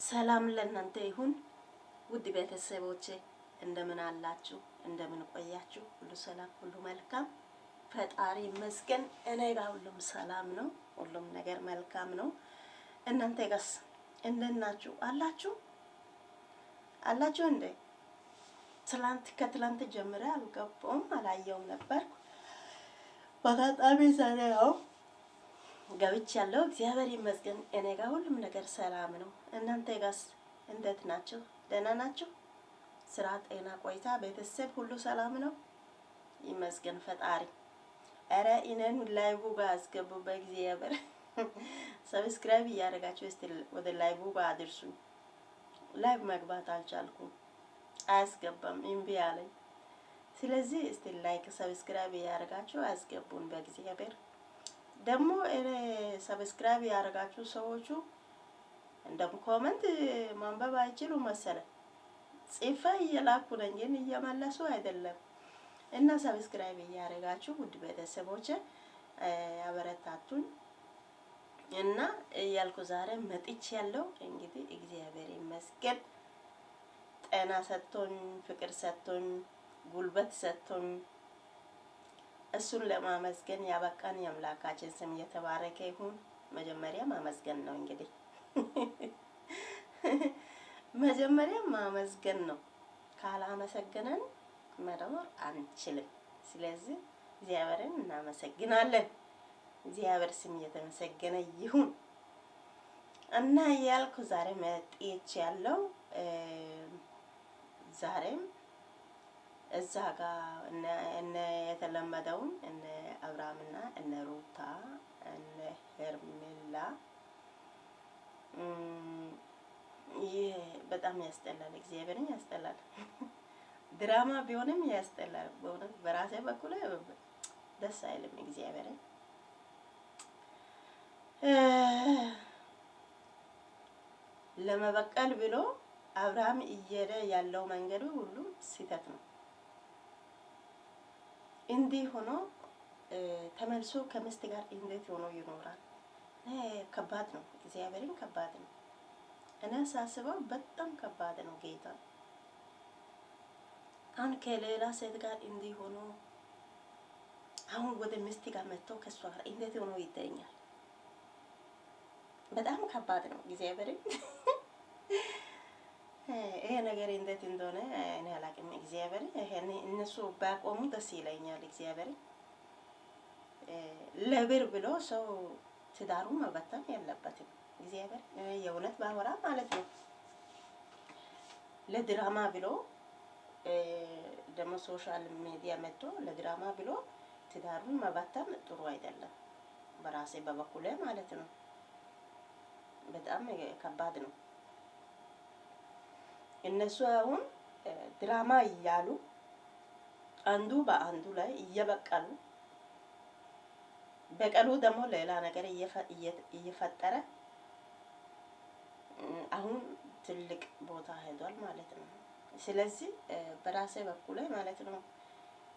ሰላም ለእናንተ ይሁን ውድ ቤተሰቦቼ፣ እንደምን አላችሁ? እንደምን ቆያችሁ? ሁሉ ሰላም፣ ሁሉ መልካም፣ ፈጣሪ ይመስገን። እኔ ጋር ሁሉም ሰላም ነው፣ ሁሉም ነገር መልካም ነው። እናንተ ጋርስ እንደምን ናችሁ? አላችሁ እንዴ? ከትላንት ጀምሬ አልገባሁም፣ አላየውም ነበር። በአጋጣሚ ዛሬ ያው ገብቻለሁ። እግዚአብሔር ይመስገን። እኔ ጋር ሁሉም ነገር ሰላም ነው። እናንተ ጋርስ እንዴት ናችሁ? ደህና ናችሁ? ስራ፣ ጤና፣ ቆይታ፣ ቤተሰብ ሁሉ ሰላም ነው? ይመስገን ፈጣሪ። ኧረ እኔን ላይቡ ጋር አስገቡ በእግዚአብሔር። ሰብስክራይብ እያደረጋችሁ እስቲ ወደ ላይቡ ጋር አድርሱኝ። ላይቭ መግባት አልቻልኩም፣ አያስገባም፣ እምቢ አለኝ። ስለዚህ እስቲ ላይክ ሰብስክራይብ እያደረጋችሁ አስገቡን በእግዚአብሔር። ደግሞ ሰብስክራይብ ያደረጋችሁ ሰዎቹ እንደም ኮሜንት ማንበብ አይችሉ መሰለ ጽፋ እየላኩ ነኝ ግን እየመለሱ አይደለም። እና ሰብስክራይብ እያደረጋችሁ ውድ ቤተሰቦቼ አበረታቱኝ እና እያልኩ ዛሬ መጥቻለሁ። እንግዲህ እግዚአብሔር ይመስገን ጤና ሰጥቶኝ፣ ፍቅር ሰጥቶኝ፣ ጉልበት ሰጥቶኝ እሱን ለማመስገን ያበቃን የአምላካችን ስም የተባረከ ይሁን። መጀመሪያ ማመስገን ነው እንግዲህ መጀመሪያ ማመስገን ነው። ካላመሰገነን መኖር አንችልም። ስለዚህ እግዚአብሔርን እናመሰግናለን። እግዚአብሔር ስም የተመሰገነ ይሁን እና ያልኩ ዛሬ መጥቻለሁ። ዛሬም እዛ ጋር እነ የተለመደውን እነ አብርሃምና እነ ሩታ እነ ሄርሜላ ይህ በጣም ያስጠላል። እግዚአብሔርን ያስጠላል። ድራማ ቢሆንም ያስጠላል። በእውነት በራሴ በኩል ደስ አይልም። እግዚአብሔርን ለመበቀል ብሎ አብርሃም እየሄደ ያለው መንገዱ ሁሉ ስህተት ነው። እንዲህ ሆኖ ተመልሶ ከሚስት ጋር እንዴት ሆኖ ይኖራል? ከባድ ነው። እግዚአብሔርን ከባድ ነው። እኔ ሳስበው በጣም ከባድ ነው። ጌታ አሁን ከሌላ ሴት ጋር እንዲህ ሆኖ አሁን ወደ ሚስት ጋር መጥቶ ከሷ ጋር እንዴት ሆኖ ይገኛል? በጣም ከባድ ነው። እግዚአብሔርን ይሄ ነገር እንዴት እንደሆነ እኔ አላውቅም። እግዚአብሔር ይሄን እነሱ ባቆሙ ደስ ይለኛል። እግዚአብሔር ለብር ብሎ ሰው ትዳሩን መበተን የለበትም። እግዚአብሔር የእውነት ባወራ ማለት ነው። ለድራማ ብሎ ደግሞ ሶሻል ሚዲያ መጥቶ ለድራማ ብሎ ትዳሩን መበተን ጥሩ አይደለም። በራሴ በበኩሌ ማለት ነው። በጣም ከባድ ነው። እነሱ አሁን ድራማ እያሉ አንዱ በአንዱ ላይ እየበቀሉ በቀሉ ደግሞ ሌላ ነገር እየፈጠረ አሁን ትልቅ ቦታ ሄዷል ማለት ነው። ስለዚህ በራሴ በኩል ማለት ነው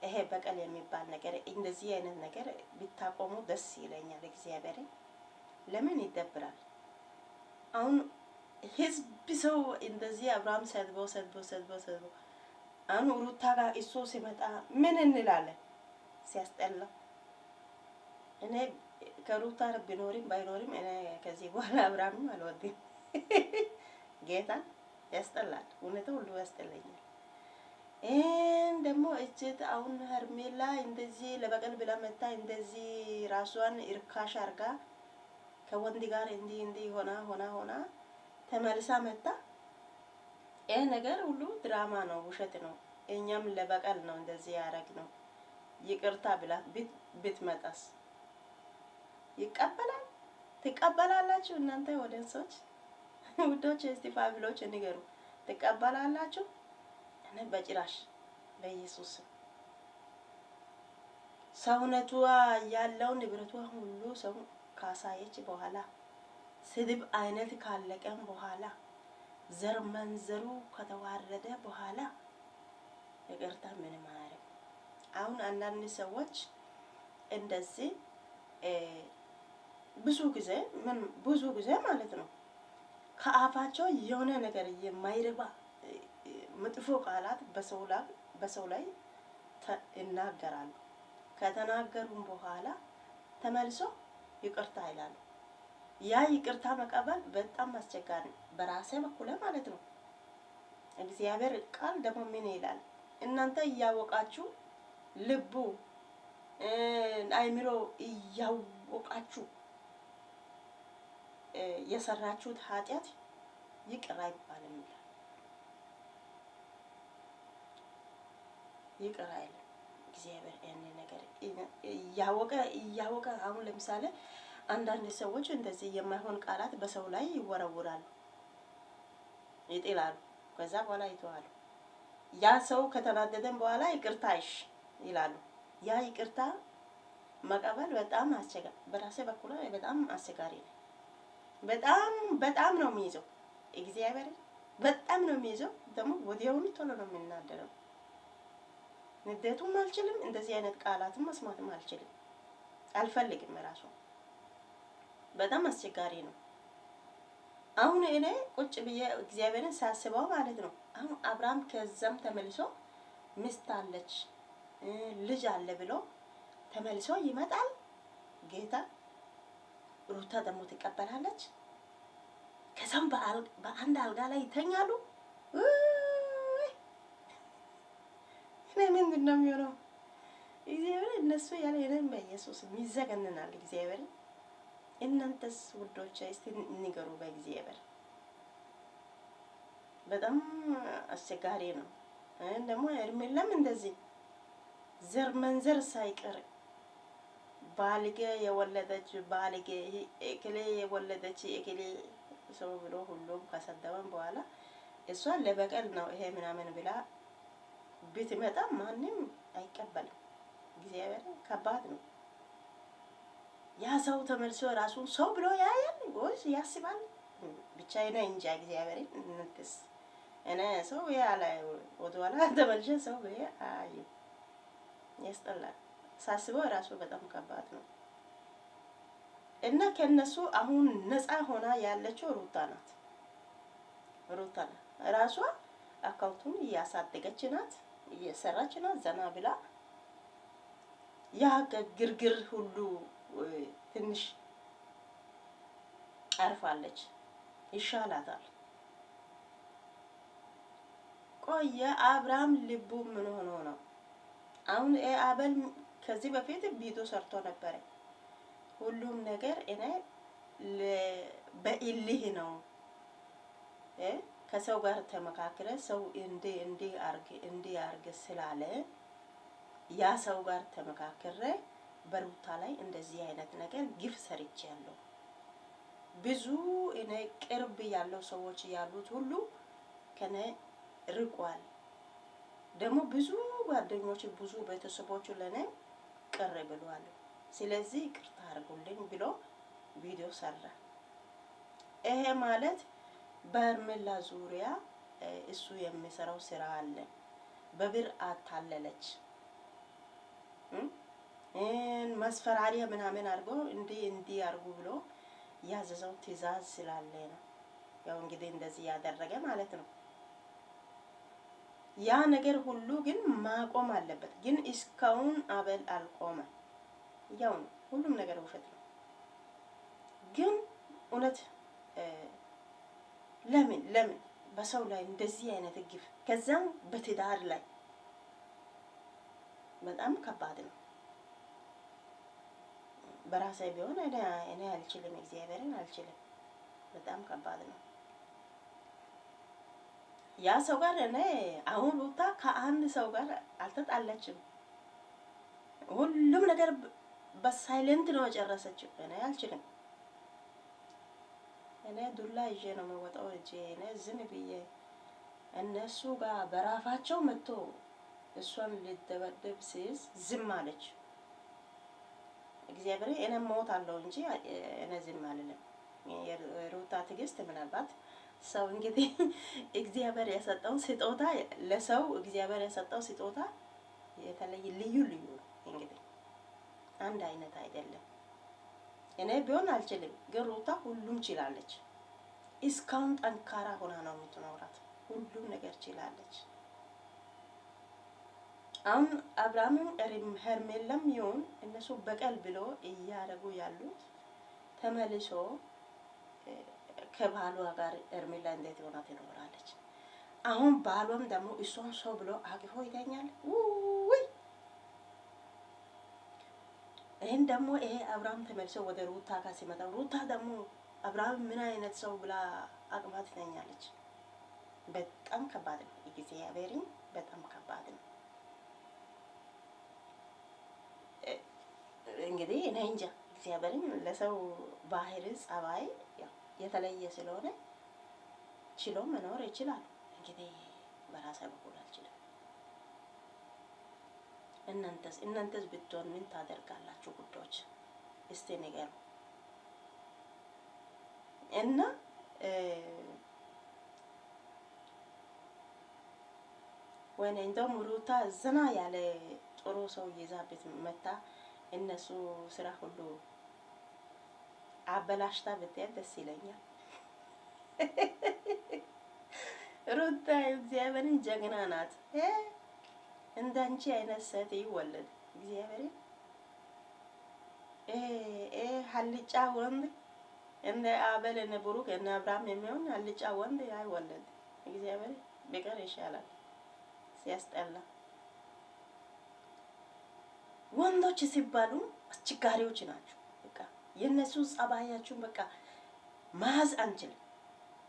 ይሄ በቀል የሚባል ነገር እንደዚህ አይነት ነገር ቢታቆሙ ደስ ይለኛል። እግዚአብሔር ለምን ይደብራል? አሁን ህዝብ ሰው እንደዚህ አብርሃም ሰድቦ አሁን ሩታ ጋር እሱ ሲመጣ ምን እንላለን? ሲያስጠላ። እኔ ከሩታ ቢኖርም ባይኖርም እኔ ከዚህ በኋላ አብርሃም አልወድም። ጌታ ያስጠላል። እውነቱ ሁሉ ያስጠላኛል። ደግሞ እጅት አሁን ሄርሜላ እንደዚህ ለበቀል ብላ መታ እንደዚህ ራሷን እርካሽ አርጋ ከወንድ ጋር እንዲህ ሆና ተመልሳ መጣ። ይሄ ነገር ሁሉ ድራማ ነው፣ ውሸት ነው። እኛም ለበቀል ነው እንደዚህ ያረግ ነው። ይቅርታ ብላ ብትመጣስ ይቀበላል? ትቀበላላችሁ? እናንተ ወደንሶች ውዶች እስቲ ፋሚሊዎች ንገሩ፣ ትቀበላላችሁ? እኔ በጭራሽ በኢየሱስ ሰውነቷ ያለው ንብረቷ ሁሉ ሰው ካሳየች በኋላ ስድብ አይነት ካለቀም በኋላ ዘር መንዘሩ ከተዋረደ በኋላ ይቅርታ ምንም አያረግ። አሁን አንዳንድ ሰዎች እንደዚህ ብዙ ጊዜ ማለት ነው ከአፋቸው የሆነ ነገር የማይረባ መጥፎ ቃላት በሰው ላይ ይናገራሉ። ከተናገሩም በኋላ ተመልሶ ይቅርታ ይላሉ። ያ ይቅርታ መቀበል በጣም አስቸጋሪ ነው፣ በራሴ በኩል ማለት ነው። እግዚአብሔር ቃል ደግሞ ምን ይላል? እናንተ እያወቃችሁ ልቡ አይምሮ እያወቃችሁ የሰራችሁት ኃጢአት ይቅር አይባልም ይላል። ይቅር አይልም እግዚአብሔር። ያን ነገር እያወቀ አሁን ለምሳሌ አንዳንድ ሰዎች እንደዚህ የማይሆን ቃላት በሰው ላይ ይወረውራሉ፣ ይጥላሉ። ከዛ በኋላ ይተዋሉ። ያ ሰው ከተናደደን በኋላ ይቅርታ ይላሉ። ያ ይቅርታ መቀበል በጣም አስቸጋሪ፣ በራሴ በኩል በጣም አስቸጋሪ ነው። በጣም ነው የሚይዘው እግዚአብሔር፣ በጣም ነው የሚይዘው። ደግሞ ወዲያውኑ ቶሎ ነው የምናደረው። ንዴቱም አልችልም፣ እንደዚህ አይነት ቃላትም መስማትም አልችልም፣ አልፈልግም ራሱ። በጣም አስቸጋሪ ነው። አሁን እኔ ቁጭ ብዬ እግዚአብሔርን ሳስበው ማለት ነው። አሁን አብርሃም ከዛም ተመልሶ ሚስት አለች ልጅ አለ ብሎ ተመልሶ ይመጣል ጌታ። ሩታ ደግሞ ትቀበላለች። ከዛም በአንድ አልጋ ላይ ይተኛሉ። እኔ ምንድን ነው የሚሆነው? እግዚአብሔር እነሱ ያለ እኔም በኢየሱስ ይዘገንናል እግዚአብሔር። እናንተስ ውዶች እስቲ ንገሩ በእግዚአብሔር። በጣም አስቸጋሪ ነው። ደግሞ እርምለም እንደዚህ ዘር መንዘር ሳይቀር ባልጌ የወለደች ባልጌ እክሌ የወለደች እክሌ ሰው ብሎ ሁሉም ከሰደበን በኋላ እሷን ለበቀል ነው ይሄ ምናምን ብላ ብትመጣ ማንም አይቀበልም። እግዚአብሔር ከባድ ነው። ያ ሰው ተመልሶ ራሱን ሰው ብሎ ያያል ወይስ ያስባል? ብቻ እኔ እንጃ እግዚአብሔርን እንትስ እኔ ሰው ያለ ወደኋላ ተመልሼ ሰው ብዬ አዩ ያስጠላል። ሳስበው ራሱ በጣም ከባድ ነው። እና ከነሱ አሁን ነፃ ሆና ያለችው ሩታ ናት። ሩታ ናት ራሷ አካውንቱን እያሳደገች ናት፣ እየሰራች ናት። ዘና ብላ ያ ግርግር ሁሉ ትንሽ አርፋለች፣ ይሻላታል። ቆየ አብርሃም ልቡ ምን ሆኖ ነው? አሁን አቤል ከዚህ በፊት ቪዲዮ ሰርቶ ነበረ። ሁሉም ነገር እኔ በኢልህ ነው ከሰው ጋር ተመካክረ ሰው እንዲ አርግ ስላለ ያ ሰው ጋር ተመካክረ በሩታ ላይ እንደዚህ አይነት ነገር ግፍ ሰርቻለሁ። ብዙ እኔ ቅርብ ያለው ሰዎች ያሉት ሁሉ ከኔ ርቋል። ደግሞ ብዙ ጓደኞች ብዙ ቤተሰቦች ለኔ ቅር ብለዋል። ስለዚህ ይቅርታ አድርጉልኝ ብሎ ቪዲዮ ሰራ። ይሄ ማለት በርሜላ ዙሪያ እሱ የሚሰራው ስራ አለ። በብር አታለለች ማስፈራሪያ ምናምን አድርጎ እንዲ አድርጉ ብሎ ያዘዘው ትዕዛዝ ስላለ ነው። ያው እንግዲህ እንደዚህ ያደረገ ማለት ነው። ያ ነገር ሁሉ ግን ማቆም አለበት። ግን እስካሁን አቤል አልቆመ። ያው ነው ሁሉም ነገር ውሸት ነው። ግን እውነት ለምን በሰው ላይ እንደዚህ አይነት ግፍ ከዛም በትዳር ላይ በጣም ከባድ ነው። በራሴ ቢሆን እኔ አልችልም፣ እግዚአብሔርን አልችልም። በጣም ከባድ ነው። ያ ሰው ጋር እኔ አሁን ሩታ ከአንድ ሰው ጋር አልተጣላችም። ሁሉም ነገር በሳይለንት ነው የጨረሰችው። እኔ አልችልም። እኔ ዱላ ይዤ ነው የምወጣው እንጂ እኔ ዝም ብዬ እነሱ ጋር በራፋቸው መጥቶ እሷን ልደበደብ ሲይዝ ዝም አለች። እግዚአብሔር እኔ ሞታለሁ እንጂ እኔ ዝም አልልም። የሩታ ትዕግስት ምናልባት ሰው እንግዲህ እግዚአብሔር የሰጠው ስጦታ ለሰው እግዚአብሔር የሰጠው ስጦታ የተለየ ልዩ ነው። እንግዲህ አንድ አይነት አይደለም። እኔ ቢሆን አልችልም፣ ግን ሩታ ሁሉም ችላለች። እስካሁን ጠንካራ ሆና ነው የምትኖራት። ሁሉም ነገር ችላለች። አሁን አብርሃምም ሄርሜላም ይሁን እነሱ በቀል ብሎ እያደረጉ ያሉት ተመልሶ ከባሏ ጋር ሄርሜላ እንዴት ሆና ትኖራለች? አሁን ባሏም ደግሞ እሷን ሰው ብሎ አቅፎ ይተኛል። ውይ ይህን ደግሞ ይሄ አብርሃም ተመልሶ ወደ ሩታ ጋር ሲመጣ ሩታ ደግሞ አብርሃም ምን አይነት ሰው ብላ አቅፋ ትተኛለች። በጣም ከባድ ነው። እግዚአብሔርን በጣም ከባድ ነው። እንግዲህ እኔ እንጃ እግዚአብሔርን ለሰው ባህሪ ጸባይ የተለየ ስለሆነ ችሎ መኖር ይችላል። እንግዲህ በራሴ በኩል አልችልም። እናንተስ ብትሆን ምን ታደርጋላችሁ? ጉዶች እስቲ ንገሩ። እና ወይኔ እንደውም ሩታ ዘና ያለ ጥሩ ሰው ይዛበት መታ እነሱ ስራ ሁሉ አበላሽታ ብትሄድ ደስ ይለኛል። ሩታ እግዚአብሔርን ጀግና ናት። እንዳንቺ አይነት ሴት ይወለድ እግዚአብሔርን። ሀልጫ ወንድ እነ አቤል እነ ብሩክ እነ አብርሃም የሚሆን ሀልጫ ወንድ አይወለድ እግዚአብሔር ቢቀር ይሻላል። ሲያስጠላ ወንዶች ሲባሉ አስቸጋሪዎች ናቸው። በቃ የነሱ ጸባያችሁን በቃ ማዝ አንችልም።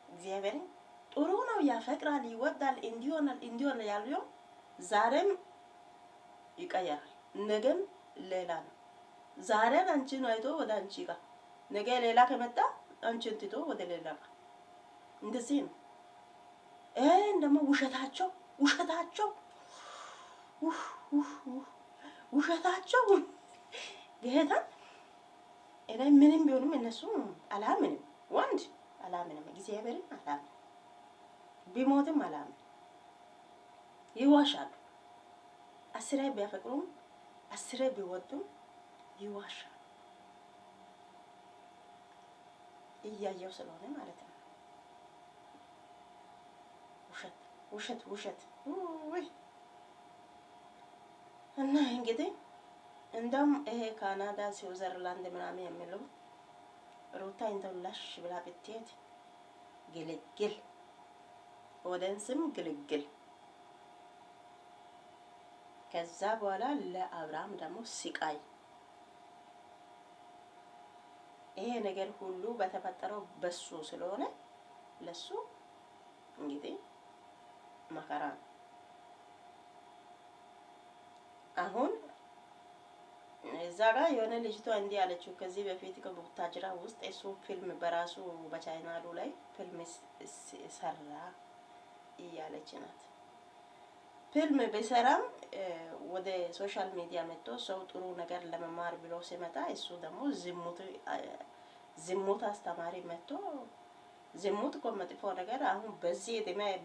እግዚአብሔርን ጥሩ ነው፣ ያፈቅራል፣ ይወዳል፣ እንዲሆናል ያለው ዛሬም ይቀየራል፣ ነገም ሌላ ነው። ዛሬን አንቺን አይቶ ወደ አንቺ ጋር ነገ ሌላ ከመጣ አንቺን ትቶ ወደ ሌላ ጋር እንደዚህ ነው። ደግሞ ውሸታቸው ጌታ እኔ ምንም ቢሆንም እነሱ አላምንም፣ ወንድ አላምንም፣ እግዚአብሔርን አላምንም፣ ቢሞትም አላምንም። ይዋሻሉ። አስሬ ቢያፈቅሩም አስሬ ቢወዱም ይዋሻሉ። እያየው ስለሆነ ማለት ነው። ውሸት ውይ። እና እንግዲህ እንደውም ይሄ ካናዳ ስዊዘርላንድ ምናምን የሚለው ሩታ እንደው ላሽ ብላ ብትሄድ ግልግል ወደንስም ግልግል። ከዛ በኋላ ለአብርሃም ደግሞ ስቃይ። ይሄ ነገር ሁሉ በተፈጠረው በሱ ስለሆነ ለሱ እንግዲህ መከራ ነው። አሁን እዛ ጋር የሆነ ልጅቷ እንዲህ አለችው። ከዚህ በፊት ከቡታጅራ ውስጥ እሱ ፊልም በራሱ በቻይናሉ ላይ ፊልም ሰራ እያለች ናት። ፊልም ቢሰራም ወደ ሶሻል ሚዲያ መጥቶ ሰው ጥሩ ነገር ለመማር ብሎ ሲመጣ እሱ ደግሞ ዝሙት አስተማሪ መጥቶ ዝሙት እኮ መጥፎ ነገር አሁን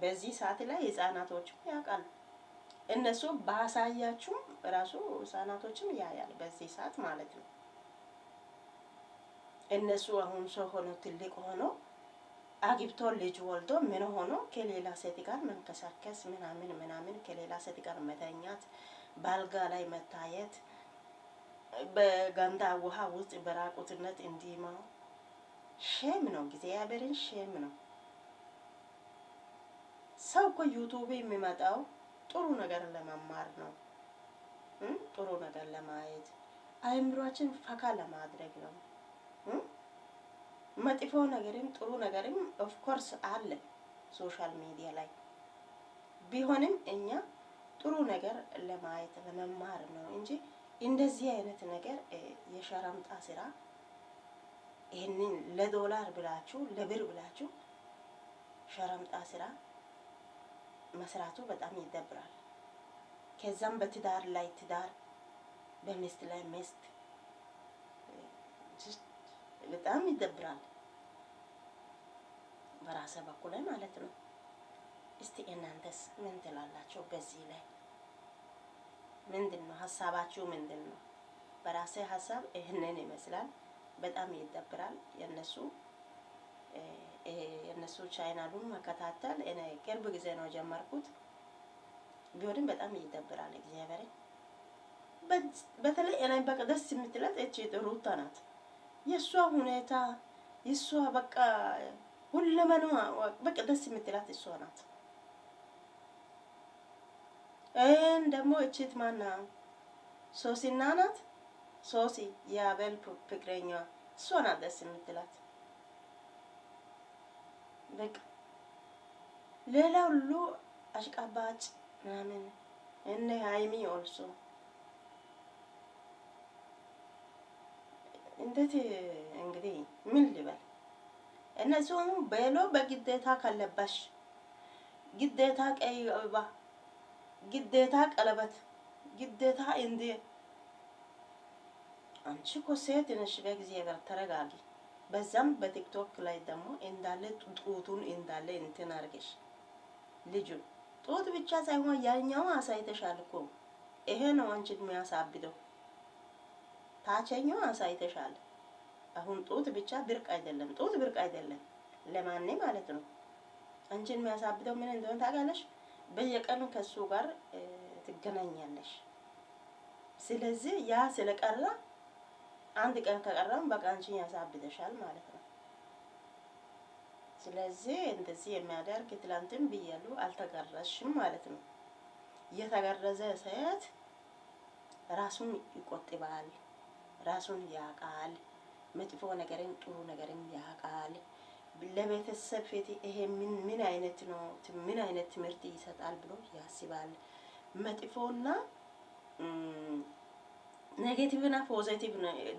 በዚህ ሰዓት ላይ ህፃናቶችም ያውቃሉ። እነሱ ባሳያችሁም ራሱ ህፃናቶችም ያያል በዚህ ሰዓት ማለት ነው። እነሱ አሁን ሰው ሆኖ ትልቅ ሆኖ አግብቶ ልጅ ወልዶ ምን ሆኖ ከሌላ ሴት ጋር መንከሳከስ ምናምን ከሌላ ሴት ጋር መተኛት፣ ባልጋ ላይ መታየት፣ በገንዳ ውሃ ውስጥ በራቁትነት እንዲማው ሼም ነው። እግዚአብሔርን ሼም ነው። ሰው እኮ ዩቲዩብ የሚመጣው ጥሩ ነገር ለመማር ነው። ጥሩ ነገር ለማየት አይምሯችን ፈካ ለማድረግ ነው። መጥፎ ነገርም ጥሩ ነገርም ኦፍ ኮርስ አለ ሶሻል ሚዲያ ላይ ቢሆንም እኛ ጥሩ ነገር ለማየት ለመማር ነው እንጂ እንደዚህ አይነት ነገር የሸረምጣ ስራ ይሄንን ለዶላር ብላችሁ ለብር ብላችሁ ሸረምጣ ስራ መስራቱ በጣም ይደብራል። ከዛም በትዳር ላይ ትዳር፣ በሚስት ላይ ሚስት በጣም ይደብራል። በራሴ በኩል ማለት ነው። እስቲ እናንተስ ምን ትላላችሁ? በዚህ ላይ ምንድነው ሀሳባችሁ? ምንድነው? በራሴ ሀሳብ ይህንን ይመስላል። በጣም ይደብራል። የነሱ የነሱ ቻናሉን መከታተል እኔ ቅርብ ጊዜ ነው ጀመርኩት። ቢሆንም በጣም ይደብራል። እግዚአብሔር በተለይ እኔ በቃ ደስ የምትላት እቺ ሩታ ናት። የሷ ሁኔታ የሷ በቃ ሁለመኗ በቃ ደስ የምትላት እሷ ናት። ደግሞ እቺት ማና ሶሲና ናት። ሶሲ የአቤል ፍቅረኛ እሷ ናት ደስ የምትላት። በቃ ሌላ ሁሉ አሽቃባጭ ምናምን እነ ሃይሚ ኦልሶ እንዴት እንግዲህ ምን ልበል እነሱ በሎ በግዴታ ካለባሽ ግዴታ ቀይ አበባ ግዴታ ቀለበት ግዴታ እንዴ አንቺ እኮ ሴት ነሽ። በእግዚአብሔር ተረጋጊ። በዛም በቲክቶክ ላይ ደግሞ እንዳለ ጡቱን እንዳለ እንትን አርገሽ ልጁ ጡት ብቻ ሳይሆን ያኛው አሳይተሻል እኮ ይሄ ነው አንቺን የሚያሳብደው። ታቸኛው አሳይተሻል። አሁን ጡት ብቻ ብርቅ አይደለም። ጡት ብርቅ አይደለም ለማንኔ ማለት ነው። አንቺን የሚያሳብደው ምን እንደሆነ ታውቃለሽ? በየቀኑ ከሱ ጋር ትገናኛለሽ። ስለዚህ ያ ስለቀራ አንድ ቀን ከቀረም በቃ አንቺን ያሳብደሻል ማለት ነው። ስለዚህ እንደዚህ የሚያደርግ ትላንትም ብያለሁ አልተገረዝሽም ማለት ነው። የተገረዘ ሴት ራሱን ይቆጥባል፣ ራሱን ያቃል፣ መጥፎ ነገርን ጥሩ ነገርን ያቃል። ለቤተሰብ ፊት ይሄ ምን አይነት ነው ምን አይነት ትምህርት ይሰጣል ብሎ ያስባል። መጥፎና ኔጌቲቭና ፖዚቲቭ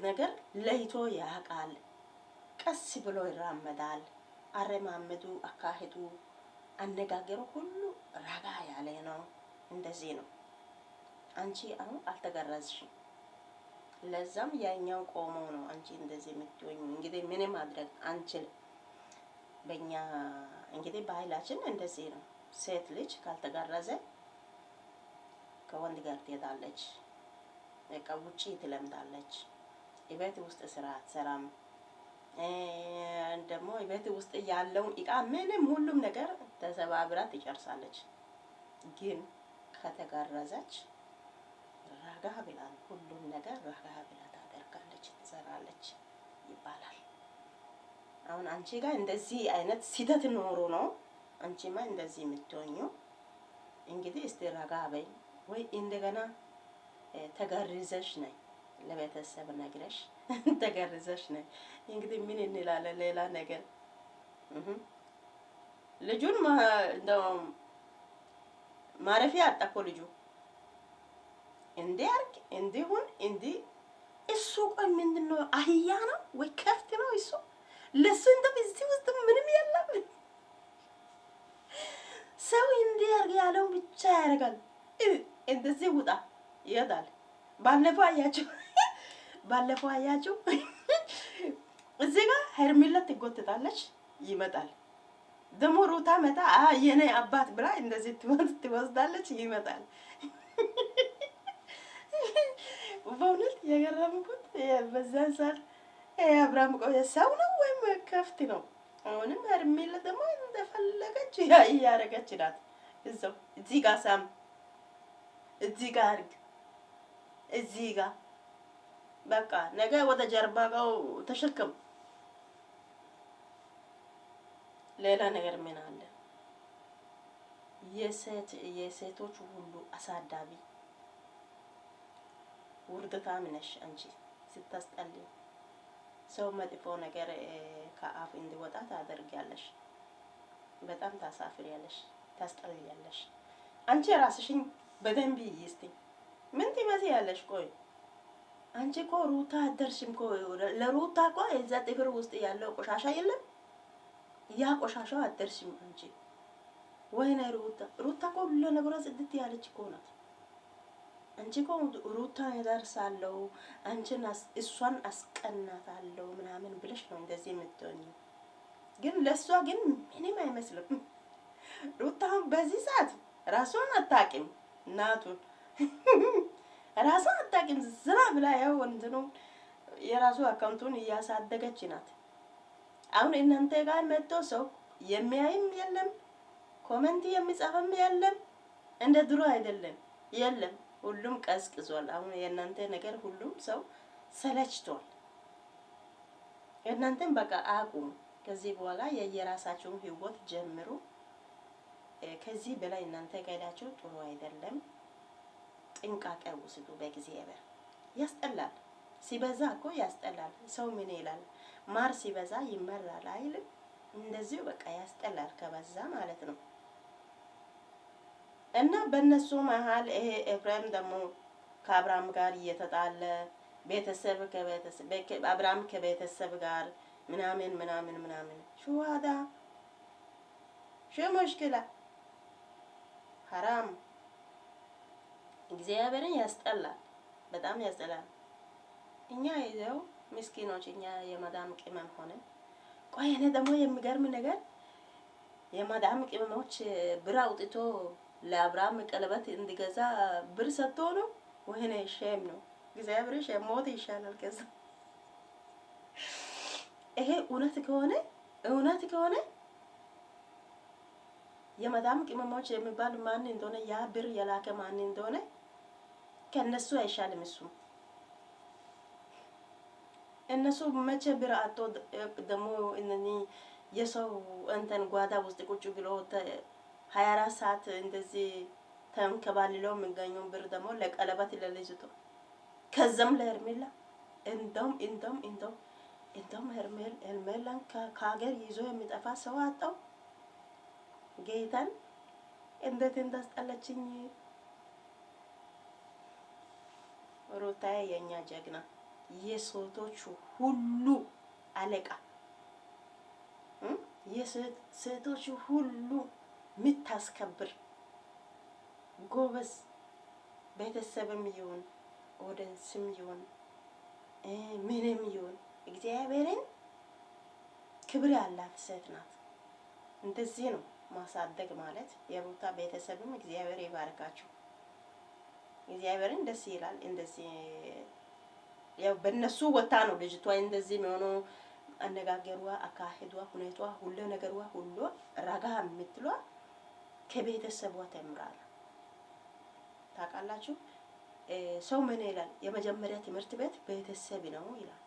ነገር ለይቶ ያቃል። ቀስ ብሎ ይራመዳል። አረማመዱ፣ አካሄዱ፣ አነጋገሩ ሁሉ ረጋ ያለ ነው። እንደዚህ ነው። አንቺ አሁን አልተገረዝሽም። ለዛም ያኛው ቆመው ነው አንቺ እንደዚህ የምትሆኚ። እንግዲህ ምንም ማድረግ አንችልም። በእኛ እንግዲህ ባህላችን እንደዚህ ነው። ሴት ልጅ ካልተገረዘ ከወንድ ጋር ትሄዳለች፣ በቃ ውጪ ትለምዳለች። የቤት ውስጥ ስራ አትሰራም። ደግሞ የቤት ውስጥ ያለውን እቃ ምንም ሁሉም ነገር ተሰባብራ ትጨርሳለች። ግን ከተገረዘች ረጋ ብላ ሁሉም ነገር ረጋ ብላ ታደርጋለች፣ ትሰራለች ይባላል። አሁን አንቺ ጋር እንደዚህ አይነት ስህተት ኖሮ ነው አንቺማ እንደዚህ የምትሆኚው። እንግዲህ እስቲ ረጋ በይ ወይ እንደገና ተገርዘሽ ነይ፣ ለቤተሰብ ነግረሽ ተገርዘሽ ነይ። እንግዲህ ምን እንላለን ሌላ ነገር ልጁን እንደው ማረፊያ አጣኮ ልጁ እንዴ አርግ እንዲሁን እንዲ እሱ ቆይ ምንድነው አህያ ነው ወይ ከፍት ነው እሱ? ለሱ እንደም እዚህ ውስጥ ምንም የለም። ሰው እንዴ አርግ ያለው ብቻ ያደርጋል። እንደዚህ ውጣ ይሄዳል። ባለፈው አያችሁ እዚህ ጋር ሄርሜላ ትጎትታለች፣ ይመጣል። ደግሞ ሩታ መታ የኔ አባት ብላ እንደዚህ ትወስዳለች፣ ይመጣል። በእውነት የገረምኩት በዛን ሰዓት አብርሃም ቆየ ሰው ነው ወይም ከፍት ነው? አሁንም ሄርሜላ ደግሞ እንደፈለገች እያደረገች ናት። እዛው እዚህ ጋር ሳም እዚህ ጋር አድርግ እዚህ ጋር በቃ ነገ ወደ ጀርባው ተሸከም። ሌላ ነገር ምን አለ? የሴቶች ሁሉ አሳዳቢ ውርደታም ነሽ አንቺ። ስታስጠልይ ሰው መጥፎ ነገር ከአፍ እንዲወጣ ታደርጊያለሽ። በጣም ታሳፍሪያለሽ፣ ታስጠልያለሽ። አንቺ ራስሽን በደንብ ይስቲ። ምን ትመስያለሽ? ቆይ አንቺ እኮ ሩታ አደርሽም እኮ ለሩታ እኮ እዛ ጥፍር ውስጥ ያለው ቆሻሻ የለም? ያ ቆሻሻው አደርሽም አንቺ። ወይኔ ሩታ እኮ ሁሉ ነገሯ ጽድት ያለች እኮ ናት። አንቺ እኮ ሩታ እደርሳለሁ አንቺን እሷን አስቀናታለሁ ምናምን ብለሽ ነው እንደዚህ የምትሆኚው። ግን ለሷ ግን ምንም አይመስልም። ሩታ በዚህ ሰዓት ራሷን አታውቅም። እናቱን ራሷን አታውቅም። ዝራ ብላ ያው እንትኑ የራሱ አካውንቱን እያሳደገች ናት። አሁን እናንተ ጋር መጥቶ ሰው የሚያይም የለም፣ ኮሜንት የሚጻፍም የለም። እንደ ድሮ አይደለም፣ የለም። ሁሉም ቀዝቅዟል። አሁን የእናንተ ነገር ሁሉም ሰው ሰለችቷል። እናንተም በቃ አቁሙ። ከዚህ በኋላ የየራሳችሁን ህይወት ጀምሩ። ከዚህ በላይ እናንተ ጋዳችሁ ጥሩ አይደለም። ጥንቃቄ ውስዱ። በእግዚአብሔር ያስጠላል። ሲበዛ እኮ ያስጠላል። ሰው ምን ይላል? ማር ሲበዛ ይመራል አይልም? እንደዚሁ በቃ ያስጠላል ከበዛ ማለት ነው። እና በእነሱ መሀል ይሄ ኤፍሬም ደግሞ ከአብርሃም ጋር እየተጣለ ቤተሰብ ከቤተሰብ አብርሃም ከቤተሰብ ጋር ምናምን ምናምን ምናምን ሹዋዳ ሹሙሽክላ ሐራም እግዚአብሔርን ያስጠላል፣ በጣም ያስጠላል። እኛ ይዘው ምስኪኖች እኛ የማዳም ቅመም ሆነን ቆይ እኔ ደግሞ የሚገርም ነገር የማዳም ቅመሞች ብር አውጥቶ ለአብርሃም ቀለበት እንዲገዛ ብር ሰጥቶ ነው። ወይኔ ሼም ነው። እግዚአብሔር ሼም ሞት ይሻላል ከዛ። ይሄ እውነት ከሆነ የማዳም ቅመሞች የሚባል ማን እንደሆነ ያ ብር የላከ ማን እንደሆነ ከነሱ አይሻልም እሱ። እነሱ መቼ ብር አጥቶ ደግሞ እነኚህ የሰው እንትን ጓዳ ውስጥ ቁጭ ብሎ 24 ሰዓት እንደዚህ ተንከባልለው የሚገኘው ብር ደግሞ ለቀለበት ለልጅቱ ከዛም ለሄርሜላ እንደውም ሄርሜላን ከሀገር ይዞ የሚጠፋ ሰው አጣው። ጌታን እንዴት እንዳስጠለችኝ ሩታዬ የኛ ጀግና የሴቶቹ ሁሉ አለቃ የሴቶቹ ሁሉ ምታስከብር ጎበዝ ቤተሰብም ይሁን ኦዲየንስም ይሁን ምንም ይሁን እግዚአብሔርን ክብር ያላት ሴት ናት። እንደዚህ ነው ማሳደግ ማለት። የሩታ ቤተሰብም እግዚአብሔር ይባርካችሁ። እግዚአብሔርን ደስ ይላል። እንደዚህ ያው በእነሱ ወጣ ነው ልጅቷ እንደዚህ የሚሆነው። አነጋገሯ፣ አካሄዷ፣ ሁኔቷ፣ ሁሉ ነገሯ ሁሉ ረጋ የምትሏ ከቤተሰቧ ተምራል። ታውቃላችሁ ሰው ምን ይላል? የመጀመሪያ ትምህርት ቤት ቤተሰብ ነው ይላል።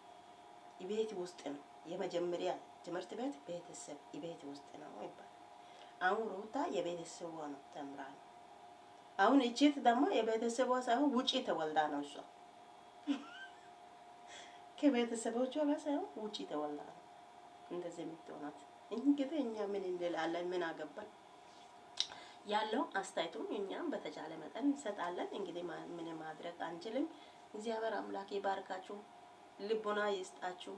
ቤት ውስጥ ነው የመጀመሪያ ትምህርት ቤት ቤተሰብ ቤት ውስጥ ነው ይባላል። አሁን ሩታ የቤተሰቧ ነው ተምራል። አሁን እቺት ደግሞ የቤተሰቧ ሳይሆን ውጪ ተወልዳ ነው እሷ ከቤተሰቦቿ ጋር ሳይሆን ውጪ ተወልዳ ነው እንደዚህ የምትሆናት። እንግዲህ እኛ ምን እንላለን? ምን አገባን? ያለው አስተያየቱን እኛም በተቻለ መጠን እንሰጣለን። እንግዲህ ምን ማድረግ አንችልም። እግዚአብሔር አምላክ ይባርካችሁ፣ ልቦና ይስጣችሁ።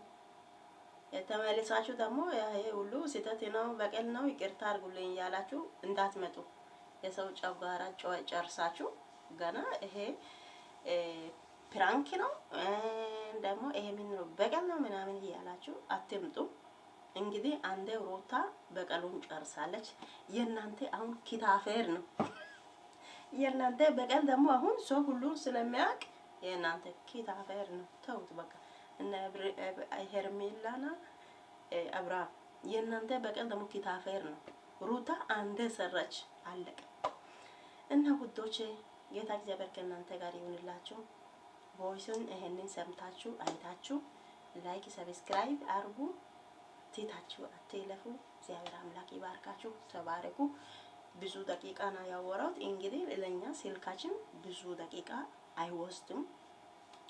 ተመልሳችሁ ደግሞ ይሄ ሁሉ ስህተት ነው በቀል ነው ይቅርታ አድርጉልኝ እያላችሁ እንዳትመጡ። የሰው ጨጓራ ጨርሳችሁ ገና ይሄ ፕራንክ ነው ደግሞ ይሄ ምን ነው በቀል ነው ምናምን እያላችሁ አትምጡ። እንግዲህ አንዴ ሩታ በቀሉን ጨርሳለች። የእናንተ አሁን ኪታፌር ነው። የእናንተ በቀል ደግሞ አሁን ሰው ሁሉ ስለሚያውቅ የእናንተ ኪታፌር ነው። ተውት በቃ። እና ሄርሜላና አብርሃም የእናንተ በቀል ደግሞ ኪታፌር ነው። ሩታ አንዴ ሰራች አለቀ። እና ውዶቼ ጌታ እግዚአብሔር ከእናንተ ጋር ይሁንላችሁ። ቮይሱን ይሄንን ሰምታችሁ አይታችሁ ላይክ ሰብስክራይብ አርጉ። ትታችሁ አትለፉ። እግዚአብሔር አምላክ ይባርካችሁ። ተባረኩ። ብዙ ደቂቃ ነው ያወራሁት። እንግዲህ ለኛ ስልካችን ብዙ ደቂቃ አይወስድም፣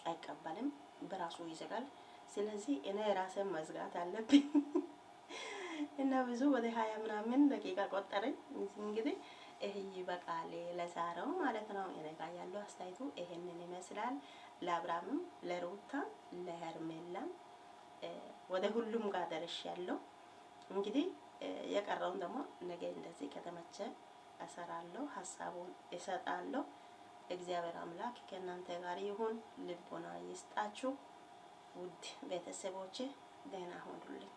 አይቀበልም፣ በራሱ ይዘጋል። ስለዚህ እኔ ራሴን መዝጋት አለብኝ እና ብዙ ወደ 20 ምናምን ደቂቃ ቆጠረኝ። እንግዲህ ይሄ ይበቃል ለዛሬው ማለት ነው። እኔ ጋር ያለው አስተያየቱ ይሄንን ይመስላል። ለአብርሃምም ለሩታ ለሄርሜላም ወደ ሁሉም ጋር ደርሻለሁ። እንግዲህ የቀረውን ደግሞ ነገ እንደዚህ ከተመቸ እሰራለሁ፣ ሀሳቡን እሰጣለሁ። እግዚአብሔር አምላክ ከእናንተ ጋር ይሁን፣ ልቦና ይስጣችሁ። ውድ ቤተሰቦቼ ደህና ሁኑልኝ።